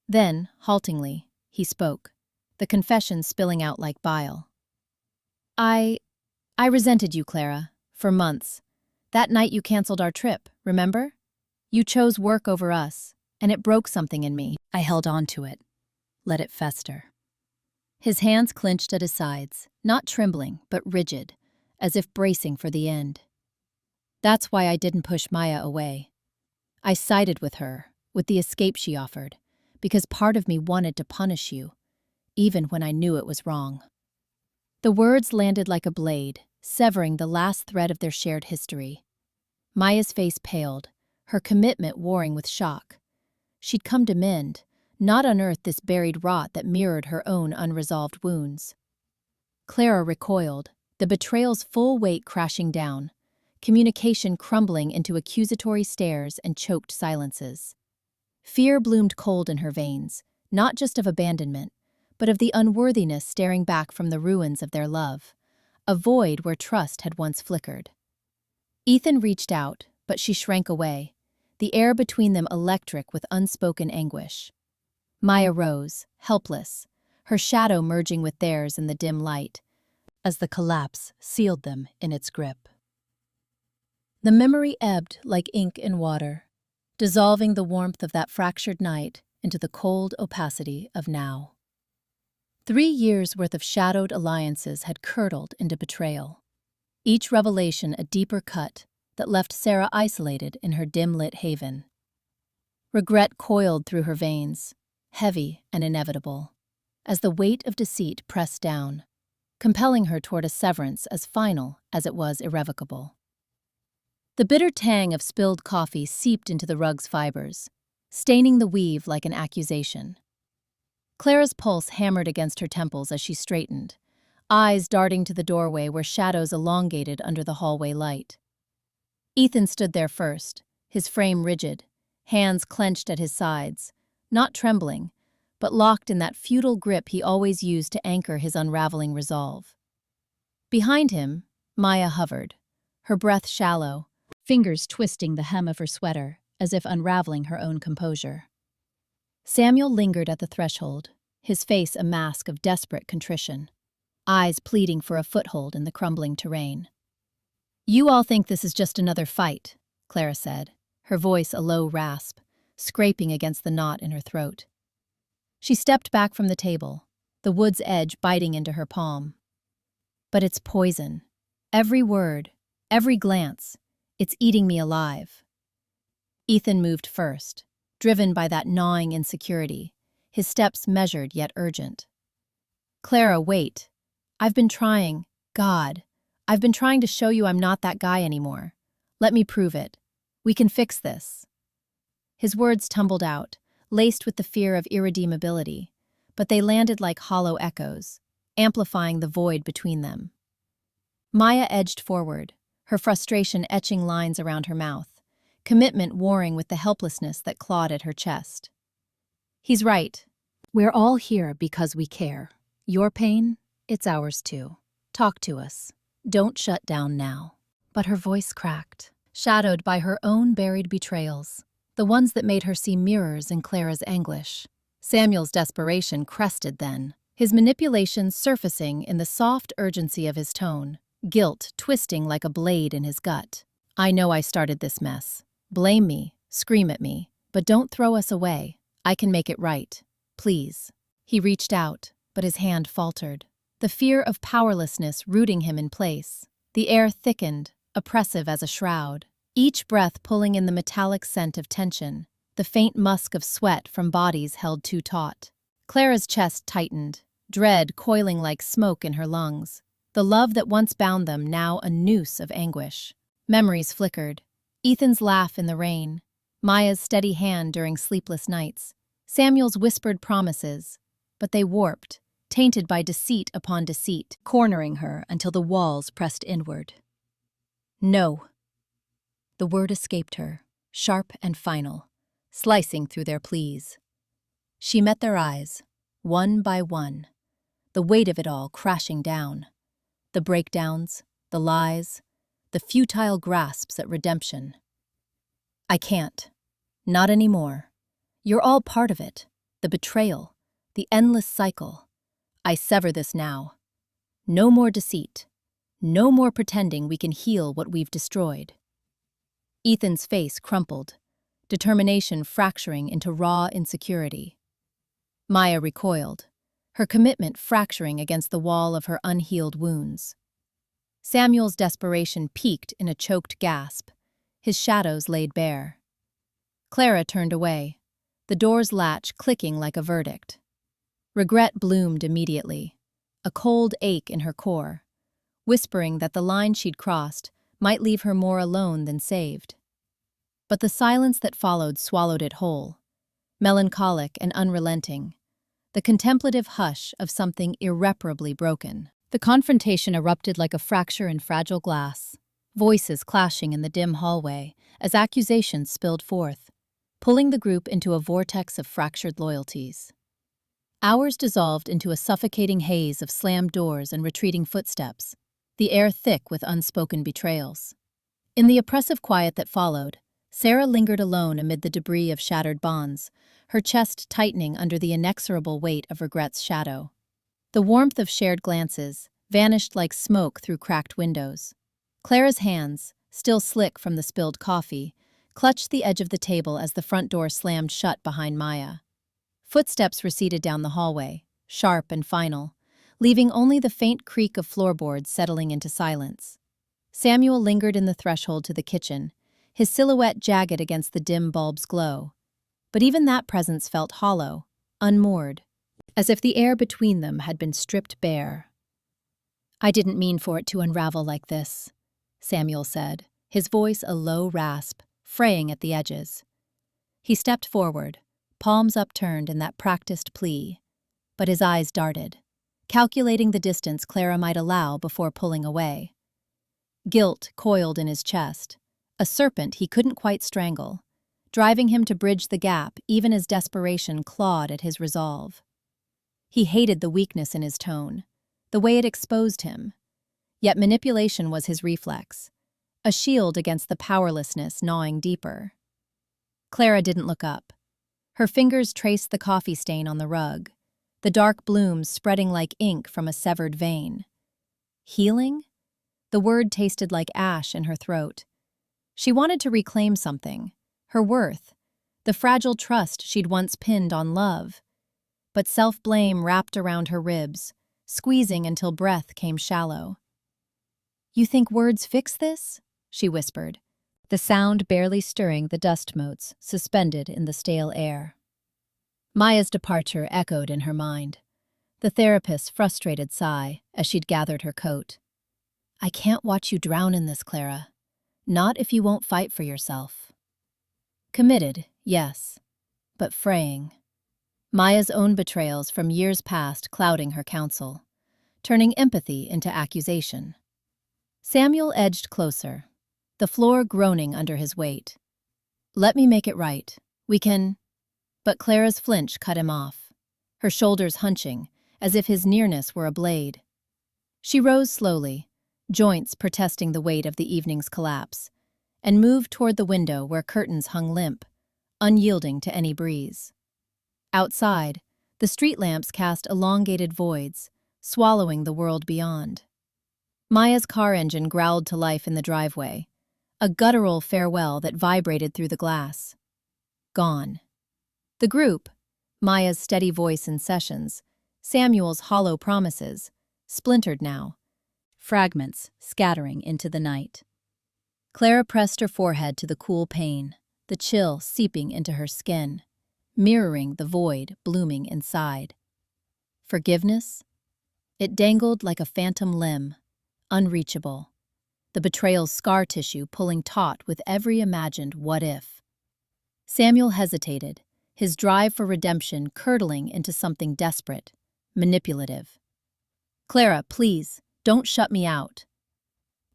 Then, haltingly, he spoke, the confession spilling out like bile. I resented you, Clara, for months. That night you canceled our trip, remember? You chose work over us, and it broke something in me. I held on to it, let it fester. His hands clenched at his sides, not trembling, but rigid, as if bracing for the end. That's why I didn't push Maya away. I sided with her, with the escape she offered, because part of me wanted to punish you, even when I knew it was wrong. The words landed like a blade, severing the last thread of their shared history. Maya's face paled, her commitment warring with shock. She'd come to mend, not unearth this buried rot that mirrored her own unresolved wounds. Clara recoiled, the betrayal's full weight crashing down, communication crumbling into accusatory stares and choked silences. Fear bloomed cold in her veins, not just of abandonment, but of the unworthiness staring back from the ruins of their love, a void where trust had once flickered. Ethan reached out, but she shrank away, the air between them electric with unspoken anguish. Maya rose, helpless, her shadow merging with theirs in the dim light, as the collapse sealed them in its grip. The memory ebbed like ink in water, dissolving the warmth of that fractured night into the cold opacity of now. 3 years' worth of shadowed alliances had curdled into betrayal, each revelation a deeper cut that left Sarah isolated in her dim-lit haven. Regret coiled through her veins, heavy and inevitable, as the weight of deceit pressed down, compelling her toward a severance as final as it was irrevocable. The bitter tang of spilled coffee seeped into the rug's fibers, staining the weave like an accusation. Clara's pulse hammered against her temples as she straightened, eyes darting to the doorway where shadows elongated under the hallway light. Ethan stood there first, his frame rigid, hands clenched at his sides, not trembling, but locked in that futile grip he always used to anchor his unraveling resolve. Behind him, Maya hovered, her breath shallow, fingers twisting the hem of her sweater as if unraveling her own composure. Samuel lingered at the threshold, his face a mask of desperate contrition, eyes pleading for a foothold in the crumbling terrain. "You all think this is just another fight," Clara said, her voice a low rasp, scraping against the knot in her throat. She stepped back from the table, the wood's edge biting into her palm. "But it's poison. Every word, every glance, it's eating me alive." Ethan moved first, driven by that gnawing insecurity, his steps measured yet urgent. "Clara, wait. I've been trying to show you I'm not that guy anymore. Let me prove it. We can fix this." His words tumbled out, laced with the fear of irredeemability, but they landed like hollow echoes, amplifying the void between them. Maya edged forward, her frustration etching lines around her mouth, commitment warring with the helplessness that clawed at her chest. He's right. We're all here because we care. Your pain, it's ours too. Talk to us. Don't shut down now. But her voice cracked, shadowed by her own buried betrayals, the ones that made her see mirrors in Clara's anguish. Samuel's desperation crested then, his manipulation surfacing in the soft urgency of his tone, guilt twisting like a blade in his gut. I know I started this mess. Blame me, scream at me, but don't throw us away. I can make it right. Please. He reached out, but his hand faltered, the fear of powerlessness rooting him in place. The air thickened, oppressive as a shroud, each breath pulling in the metallic scent of tension, the faint musk of sweat from bodies held too taut. Clara's chest tightened, dread coiling like smoke in her lungs, the love that once bound them now a noose of anguish. Memories flickered. Ethan's laugh in the rain, Maya's steady hand during sleepless nights, Samuel's whispered promises, but they warped, tainted by deceit upon deceit, cornering her until the walls pressed inward. No. The word escaped her, sharp and final, slicing through their pleas. She met their eyes, one by one, the weight of it all crashing down. The breakdowns, the lies, the futile grasps at redemption. I can't. Not anymore. You're all part of it. The betrayal, the endless cycle. I sever this now. No more deceit. No more pretending we can heal what we've destroyed. Ethan's face crumpled, determination fracturing into raw insecurity. Maya recoiled, her commitment fracturing against the wall of her unhealed wounds. Samuel's desperation peaked in a choked gasp, his shadows laid bare. Clara turned away, the door's latch clicking like a verdict. Regret bloomed immediately, a cold ache in her core, whispering that the line she'd crossed might leave her more alone than saved. But the silence that followed swallowed it whole, melancholic and unrelenting, the contemplative hush of something irreparably broken. The confrontation erupted like a fracture in fragile glass, voices clashing in the dim hallway as accusations spilled forth, pulling the group into a vortex of fractured loyalties. Hours dissolved into a suffocating haze of slammed doors and retreating footsteps, the air thick with unspoken betrayals. In the oppressive quiet that followed, Sarah lingered alone amid the debris of shattered bonds, her chest tightening under the inexorable weight of regret's shadow. The warmth of shared glances vanished like smoke through cracked windows. Clara's hands, still slick from the spilled coffee, clutched the edge of the table as the front door slammed shut behind Maya. Footsteps receded down the hallway, sharp and final, leaving only the faint creak of floorboards settling into silence. Samuel lingered in the threshold to the kitchen, his silhouette jagged against the dim bulb's glow. But even that presence felt hollow, unmoored, as if the air between them had been stripped bare. I didn't mean for it to unravel like this, Samuel said, his voice a low rasp, fraying at the edges. He stepped forward, palms upturned in that practiced plea, but his eyes darted, calculating the distance Clara might allow before pulling away. Guilt coiled in his chest, a serpent he couldn't quite strangle, driving him to bridge the gap even as desperation clawed at his resolve. He hated the weakness in his tone, the way it exposed him. Yet manipulation was his reflex, a shield against the powerlessness gnawing deeper. Clara didn't look up. Her fingers traced the coffee stain on the rug, the dark blooms spreading like ink from a severed vein. Healing? The word tasted like ash in her throat. She wanted to reclaim something, her worth, the fragile trust she'd once pinned on love. But self-blame wrapped around her ribs, squeezing until breath came shallow. You think words fix this? She whispered, the sound barely stirring the dust motes suspended in the stale air. Maya's departure echoed in her mind, the therapist's frustrated sigh as she'd gathered her coat. I can't watch you drown in this, Clara. Not if you won't fight for yourself. Committed, yes, but fraying. Maya's own betrayals from years past clouding her counsel. turning empathy into accusation. Samuel edged closer, the floor groaning under his weight. "Let me make it right. We can—" But Clara's flinch cut him off, her shoulders hunching, as if his nearness were a blade. She rose slowly, joints protesting the weight of the evening's collapse, and moved toward the window where curtains hung limp, unyielding to any breeze. Outside, the street lamps cast elongated voids, swallowing the world beyond. Maya's car engine growled to life in the driveway, a guttural farewell that vibrated through the glass. Gone. The group, Maya's steady voice in sessions, Samuel's hollow promises, splintered now, fragments scattering into the night. Clara pressed her forehead to the cool pain, the chill seeping into her skin, mirroring the void blooming inside. Forgiveness? It dangled like a phantom limb, unreachable, the betrayal's scar tissue pulling taut with every imagined what-if. Samuel hesitated, his drive for redemption curdling into something desperate, manipulative. "Clara, please, don't shut me out."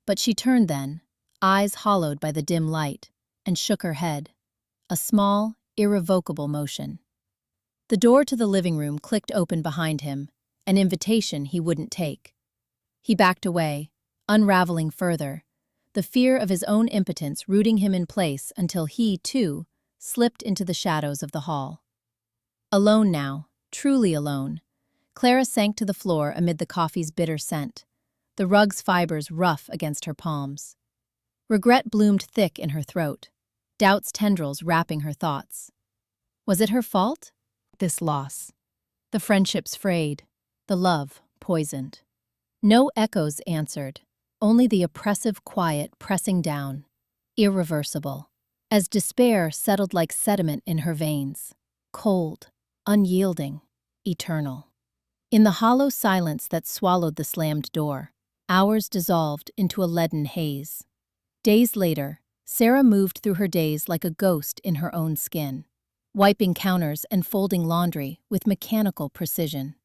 But she turned then, eyes hollowed by the dim light, and shook her head, a small, irrevocable motion. The door to the living room clicked open behind him, an invitation he wouldn't take. He backed away, unraveling further, the fear of his own impotence rooting him in place until he, too, slipped into the shadows of the hall. Alone now, truly alone, Clara sank to the floor amid the coffee's bitter scent, the rug's fibers rough against her palms. Regret bloomed thick in her throat, doubt's tendrils wrapping her thoughts. Was it her fault? This loss. The friendships frayed, the love poisoned. No echoes answered, only the oppressive quiet pressing down, irreversible, as despair settled like sediment in her veins, cold, unyielding, eternal. In the hollow silence that swallowed the slammed door, hours dissolved into a leaden haze. Days later, Sarah moved through her days like a ghost in her own skin, wiping counters and folding laundry with mechanical precision.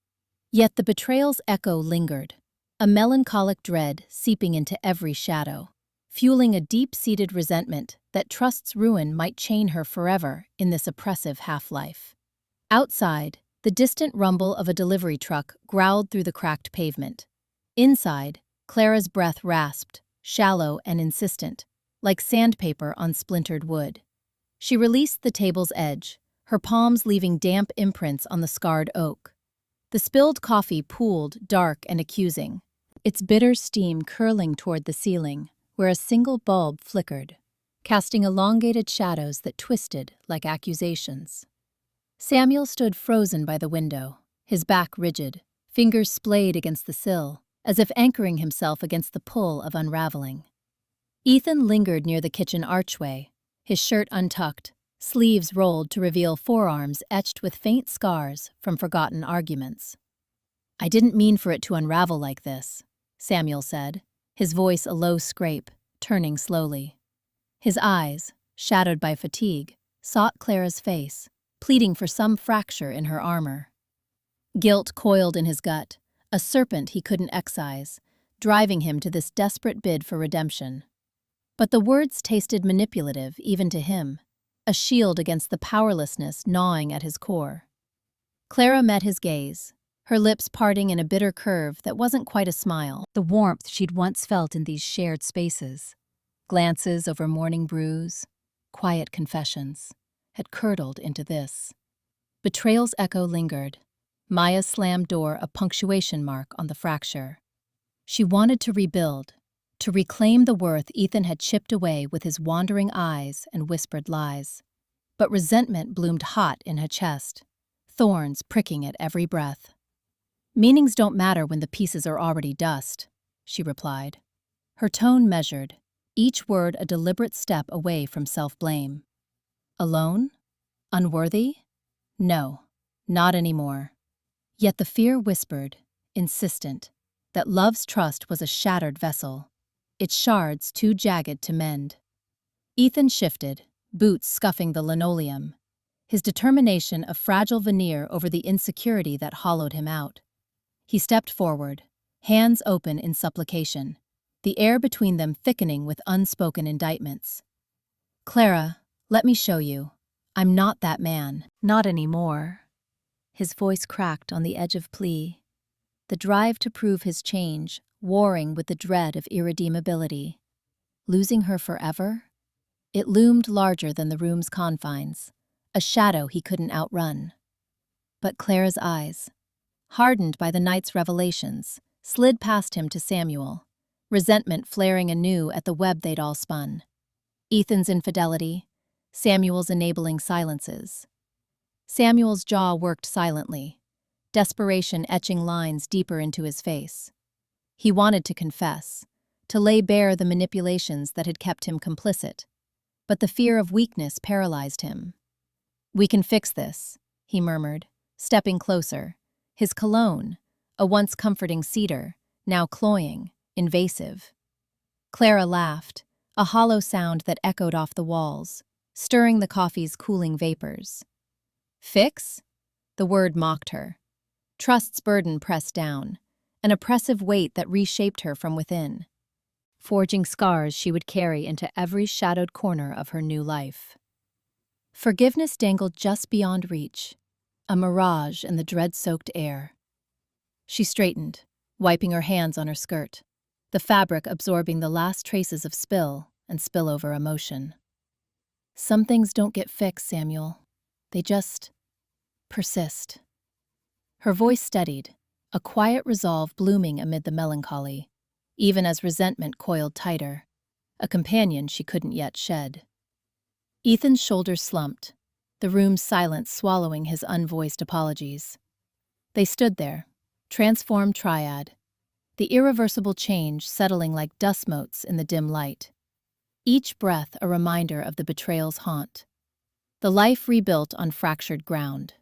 Yet the betrayal's echo lingered, a melancholic dread seeping into every shadow, fueling a deep-seated resentment that trust's ruin might chain her forever in this oppressive half-life. Outside, the distant rumble of a delivery truck growled through the cracked pavement. Inside, Clara's breath rasped, shallow and insistent, like sandpaper on splintered wood. She released the table's edge, her palms leaving damp imprints on the scarred oak. The spilled coffee pooled, dark and accusing, its bitter steam curling toward the ceiling, where a single bulb flickered, casting elongated shadows that twisted like accusations. Samuel stood frozen by the window, his back rigid, fingers splayed against the sill, as if anchoring himself against the pull of unraveling. Ethan lingered near the kitchen archway, his shirt untucked, sleeves rolled to reveal forearms etched with faint scars from forgotten arguments. "I didn't mean for it to unravel like this," Samuel said, his voice a low scrape, turning slowly. His eyes, shadowed by fatigue, sought Clara's face, pleading for some fracture in her armor. Guilt coiled in his gut, a serpent he couldn't excise, driving him to this desperate bid for redemption. But the words tasted manipulative even to him, a shield against the powerlessness gnawing at his core. Clara met his gaze, her lips parting in a bitter curve that wasn't quite a smile, the warmth she'd once felt in these shared spaces. Glances over morning brews, quiet confessions, had curdled into this. Betrayal's echo lingered, Maya's slammed door a punctuation mark on the fracture. She wanted to rebuild, to reclaim the worth Ethan had chipped away with his wandering eyes and whispered lies. But resentment bloomed hot in her chest, thorns pricking at every breath. "Meanings don't matter when the pieces are already dust," she replied. Her tone measured, each word a deliberate step away from self-blame. Alone? Unworthy? No, not anymore. Yet the fear whispered, insistent, that love's trust was a shattered vessel, its shards too jagged to mend. Ethan shifted, boots scuffing the linoleum, his determination a fragile veneer over the insecurity that hollowed him out. He stepped forward, hands open in supplication, the air between them thickening with unspoken indictments. "Clara, let me show you. I'm not that man. Not anymore." His voice cracked on the edge of plea, the drive to prove his change warring with the dread of irredeemability. Losing her forever? It loomed larger than the room's confines, a shadow he couldn't outrun. But Clara's eyes, hardened by the night's revelations, slid past him to Samuel, resentment flaring anew at the web they'd all spun. Ethan's infidelity, Samuel's enabling silences. Samuel's jaw worked silently, desperation etching lines deeper into his face. He wanted to confess, to lay bare the manipulations that had kept him complicit, but the fear of weakness paralyzed him. "We can fix this," he murmured, stepping closer, his cologne, a once comforting cedar, now cloying, invasive. Clara laughed, a hollow sound that echoed off the walls, stirring the coffee's cooling vapors. "Fix?" The word mocked her. Trust's burden pressed down, an oppressive weight that reshaped her from within, forging scars she would carry into every shadowed corner of her new life. Forgiveness dangled just beyond reach, a mirage in the dread-soaked air. She straightened, wiping her hands on her skirt, the fabric absorbing the last traces of spill and spillover emotion. "Some things don't get fixed, Samuel. They just persist." Her voice steadied, a quiet resolve blooming amid the melancholy, even as resentment coiled tighter, a companion she couldn't yet shed. Ethan's shoulders slumped, the room's silence swallowing his unvoiced apologies. They stood there, transformed triad, the irreversible change settling like dust motes in the dim light. Each breath a reminder of the betrayal's haunt, the life rebuilt on fractured ground.